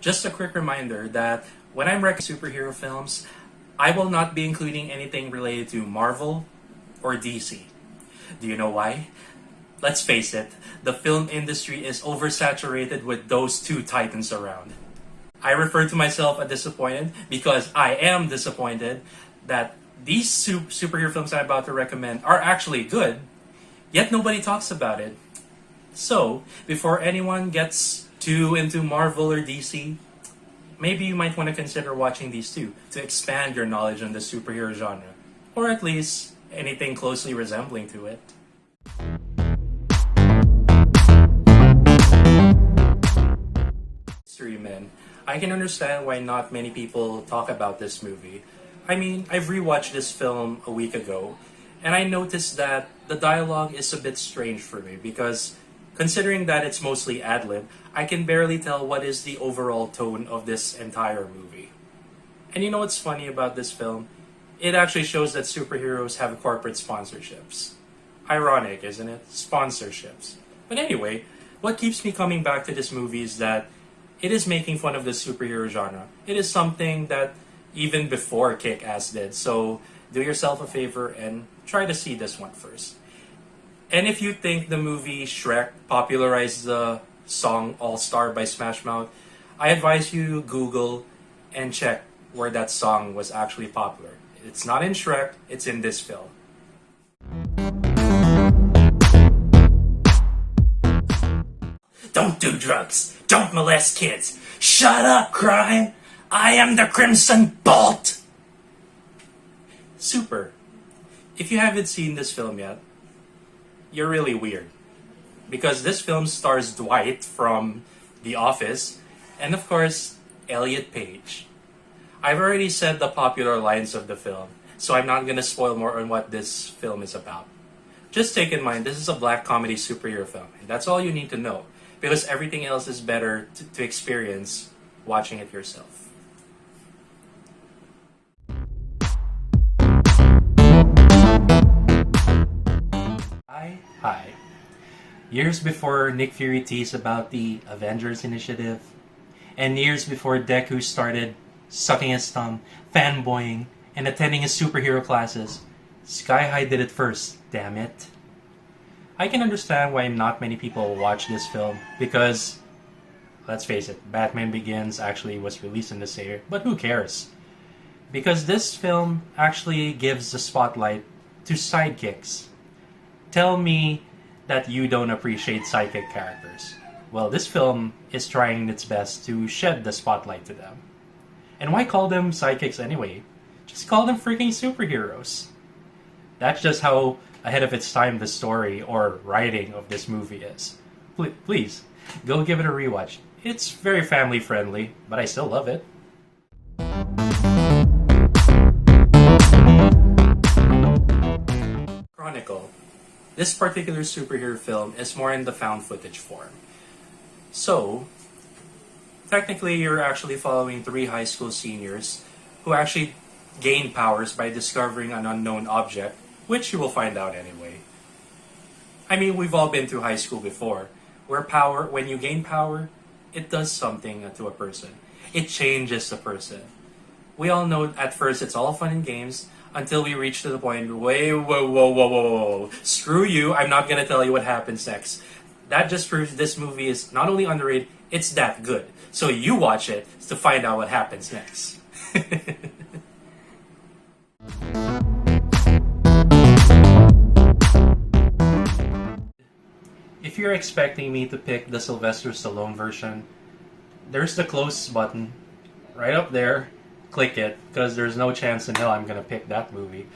Just a quick reminder that when I'm recommending superhero films, I will not be including anything related to Marvel or DC. Do you know why? Let's face it, the film industry is oversaturated with those two titans around. I refer to myself as disappointed because I am disappointed that these superhero films I'm about to recommend are actually good, yet nobody talks about it. So, before anyone gets too into Marvel or DC, maybe you might want to consider watching these two to expand your knowledge on the superhero genre, or at least anything closely resembling to it. History Men. I can understand why not many people talk about this movie. I mean, I've rewatched this film a week ago, and I noticed that the dialogue is a bit strange for me because, considering that it's mostly ad-lib, I can barely tell what is the overall tone of this entire movie. And you know what's funny about this film? It actually shows that superheroes have corporate sponsorships. Ironic, isn't it? Sponsorships. But anyway, what keeps me coming back to this movie is that it is making fun of the superhero genre. It is something that even before Kick-Ass did. So do yourself a favor and try to see this one first. And if you think the movie Shrek popularized the song All Star by Smash Mouth, I advise you Google and check where that song was actually popular. It's not in Shrek, it's in this film. Don't do drugs. Don't molest kids. Shut up, crime. I am the Crimson Bolt. Super. If you haven't seen this film yet, you're really weird. Because this film stars Dwight from The Office, and of course, Elliot Page. I've already said the popular lines of the film, so I'm not gonna spoil more on what this film is about. Just take in mind, this is a black comedy superhero film, and that's all you need to know, because everything else is better to experience watching it yourself. Hi. Years before Nick Fury teased about the Avengers Initiative, and years before Deku started sucking his thumb, fanboying, and attending his superhero classes, Sky High did it first, damn it. I can understand why not many people watch this film, because, let's face it, Batman Begins actually was released in this year, but who cares? Because this film actually gives the spotlight to sidekicks. Tell me that you don't appreciate sidekick characters. Well, this film is trying its best to shed the spotlight to them. And why call them sidekicks anyway? Just call them freaking superheroes. That's just how ahead of its time the story or writing of this movie is. Please, go give it a rewatch. It's very family friendly, but I still love it. Chronicle. This particular superhero film is more in the found footage form. So, technically you're actually following 3 high school seniors who actually gain powers by discovering an unknown object, which you will find out anyway. I mean, we've all been through high school before, where when you gain power, it does something to a person. It changes the person. We all know at first it's all fun and games, until we reach to the point, whoa, screw you, I'm not gonna tell you what happens next. That just proves this movie is not only underrated, it's that good. So you watch it to find out what happens next. If you're expecting me to pick the Sylvester Stallone version, there's the close button right up there. Click it, because there's no chance in hell I'm gonna pick that movie.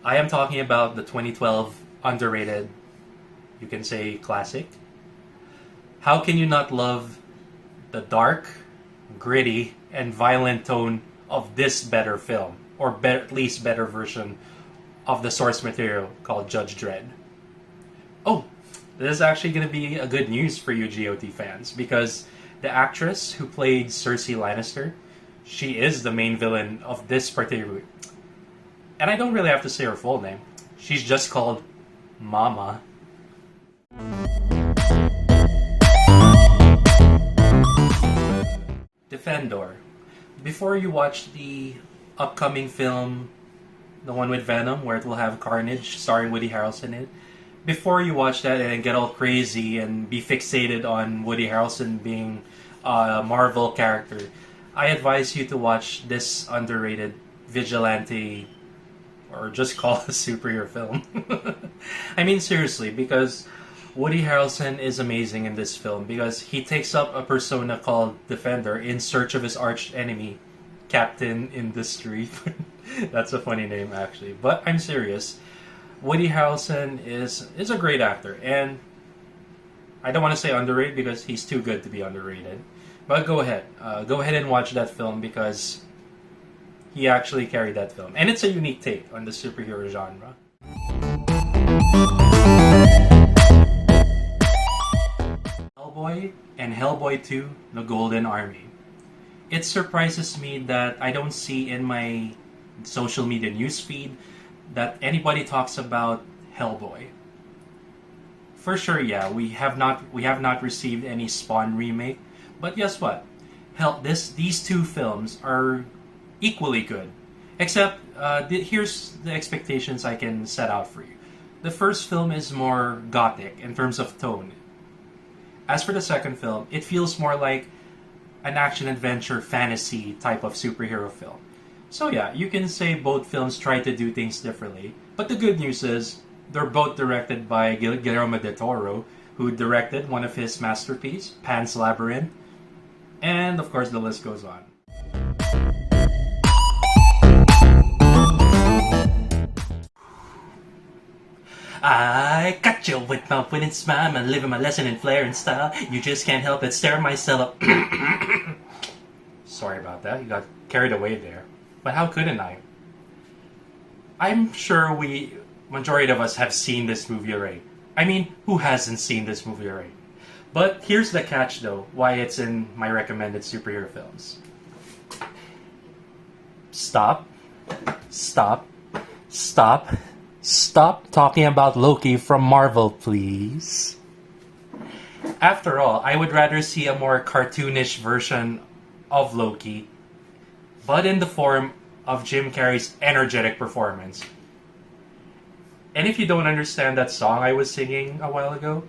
I am talking about the 2012 underrated, you can say classic. How can you not love the dark, gritty, and violent tone of this better film, or at least better version of the source material called Judge Dredd? Oh, this is actually going to be a good news for you GOT fans, because the actress who played Cersei Lannister, she is the main villain of this particular... And I don't really have to say her full name. She's just called Mama. Defendor. Before you watch the upcoming film, the one with Venom, where it will have Carnage starring Woody Harrelson in it, before you watch that and get all crazy and be fixated on Woody Harrelson being a Marvel character, I advise you to watch this underrated vigilante, or just call it a superhero film. I mean, seriously, because Woody Harrelson is amazing in this film because he takes up a persona called Defender in search of his arch enemy, Captain Industry. That's a funny name, actually. But I'm serious. Woody Harrelson is a great actor, and I don't want to say underrated because he's too good to be underrated. But go ahead and watch that film because he actually carried that film, and it's a unique take on the superhero genre. Hellboy and Hellboy 2: The Golden Army. It surprises me that I don't see in my social media newsfeed that anybody talks about Hellboy. For sure, yeah, we have not received any Spawn remake, but guess what? These two films are equally good. Except, here's the expectations I can set out for you. The first film is more gothic in terms of tone. As for the second film, it feels more like an action-adventure fantasy type of superhero film. So yeah, you can say both films try to do things differently, but the good news is they're both directed by Guillermo del Toro, who directed one of his masterpieces, Pan's Labyrinth, and of course the list goes on. I got you with my winning smile, I'm living my lesson in flair and style. You just can't help but stare myself up. Sorry about that, you got carried away there. But how couldn't I? I'm sure majority of us have seen this movie already. I mean, who hasn't seen this movie already? But here's the catch though, why it's in my recommended superhero films. Stop. Stop talking about Loki from Marvel, please. After all, I would rather see a more cartoonish version of Loki, but in the form of Jim Carrey's energetic performance. And if you don't understand that song I was singing a while ago,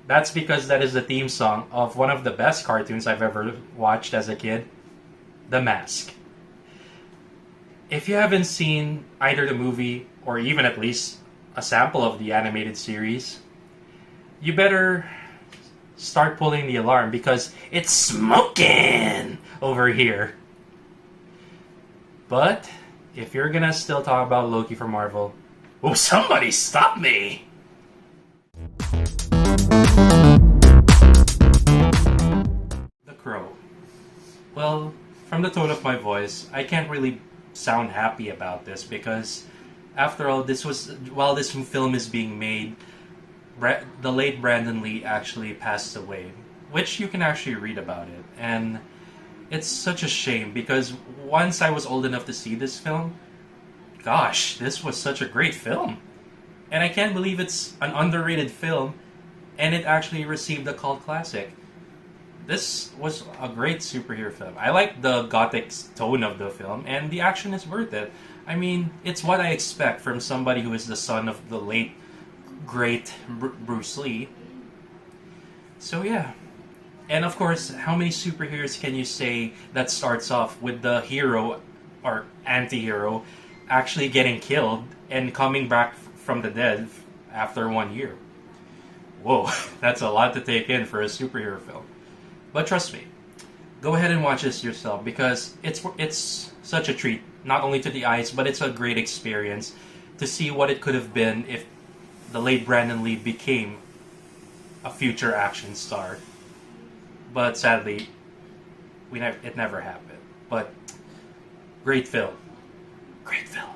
that's because that is the theme song of one of the best cartoons I've ever watched as a kid, The Mask. If you haven't seen either the movie or even at least a sample of the animated series, you better start pulling the alarm because it's smoking over here. But if you're gonna still talk about Loki from Marvel, oh, somebody stop me! The Crow. Well, from the tone of my voice, I can't really sound happy about this because, after all, while this film is being made, the late Brandon Lee actually passed away, which you can actually read about it, and it's such a shame because once I was old enough to see this film, gosh, this was such a great film. And I can't believe it's an underrated film and it actually received a cult classic. This was a great superhero film. I like the gothic tone of the film and the action is worth it. I mean, it's what I expect from somebody who is the son of the late, great Bruce Lee. So yeah. And of course, how many superheroes can you say that starts off with the hero or anti-hero actually getting killed and coming back from the dead after 1 year? Whoa, that's a lot to take in for a superhero film. But trust me, go ahead and watch this yourself because it's such a treat, not only to the eyes, but it's a great experience to see what it could have been if the late Brandon Lee became a future action star. But sadly, it never happened. But great film. Great film.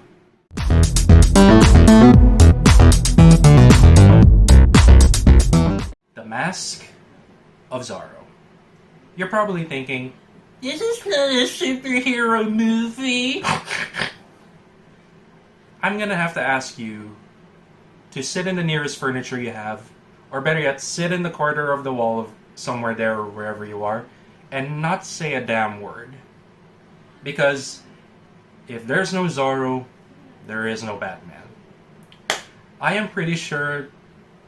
The Mask of Zorro. You're probably thinking, this is not a superhero movie. I'm gonna have to ask you to sit in the nearest furniture you have, or better yet, sit in the corner of the wall of somewhere there or wherever you are, and not say a damn word. Because if there's no Zorro, there is no Batman. I am pretty sure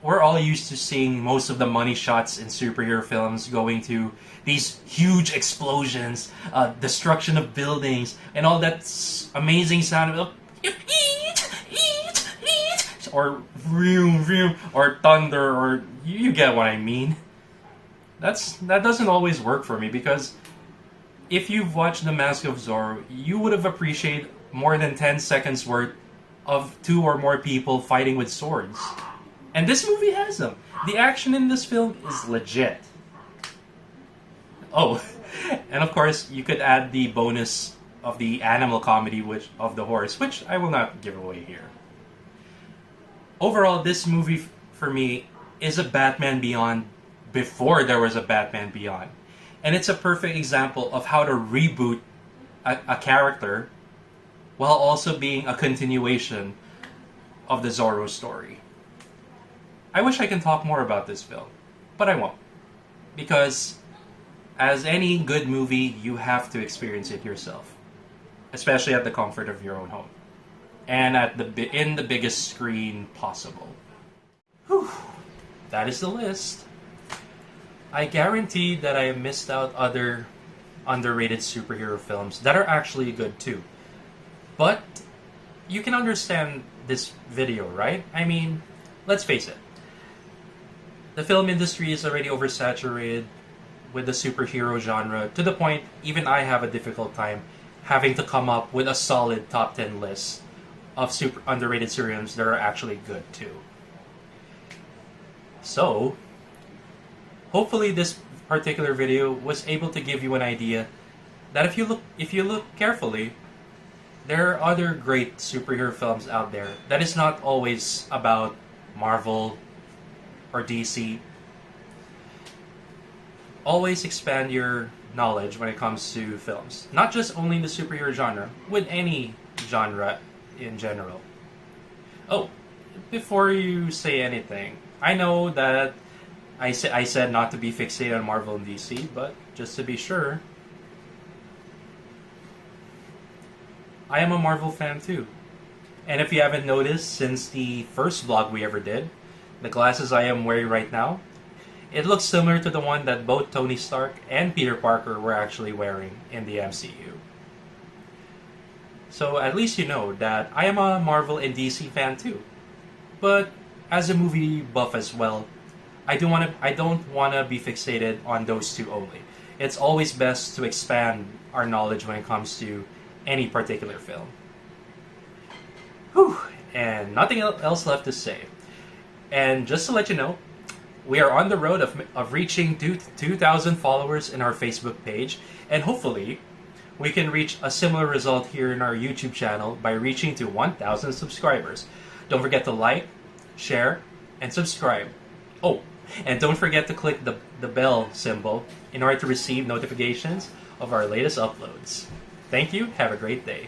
we're all used to seeing most of the money shots in superhero films going to these huge explosions, destruction of buildings, and all that amazing sound of or vroom vroom or thunder, or you get what I mean. That doesn't always work for me, because if you've watched The Mask of Zorro, you would have appreciated more than 10 seconds worth of two or more people fighting with swords. And this movie has them. The action in this film is legit. Oh, and of course, you could add the bonus of the animal comedy of the horse, which I will not give away here. Overall, this movie, for me, is a Batman Beyond before there was a Batman Beyond. And it's a perfect example of how to reboot a character while also being a continuation of the Zorro story. I wish I can talk more about this film, but I won't. Because as any good movie, you have to experience it yourself. Especially at the comfort of your own home. And in the biggest screen possible. Whew. That is the list. I guarantee that I missed out other underrated superhero films that are actually good too. But you can understand this video, right? I mean, let's face it. The film industry is already oversaturated with the superhero genre, to the point even I have a difficult time having to come up with a solid top 10 list of super underrated serials that are actually good too. So, hopefully this particular video was able to give you an idea that if you look carefully, there are other great superhero films out there that is not always about Marvel or DC. Always expand your knowledge when it comes to films. Not just only the superhero genre, with any genre in general. Oh, before you say anything, I know that I said not to be fixated on Marvel and DC, but just to be sure, I am a Marvel fan too. And if you haven't noticed, since the first vlog we ever did, the glasses I am wearing right now, it looks similar to the one that both Tony Stark and Peter Parker were actually wearing in the MCU. So at least you know that I am a Marvel and DC fan too. But as a movie buff as well, I don't want to be fixated on those two only. It's always best to expand our knowledge when it comes to any particular film. Whew, and nothing else left to say. And just to let you know, we are on the road of reaching 2,000 followers in our Facebook page, and hopefully we can reach a similar result here in our YouTube channel by reaching to 1,000 subscribers. Don't forget to like, share, and subscribe. Oh, and don't forget to click the bell symbol in order to receive notifications of our latest uploads. Thank you. Have a great day.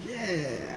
Yeah.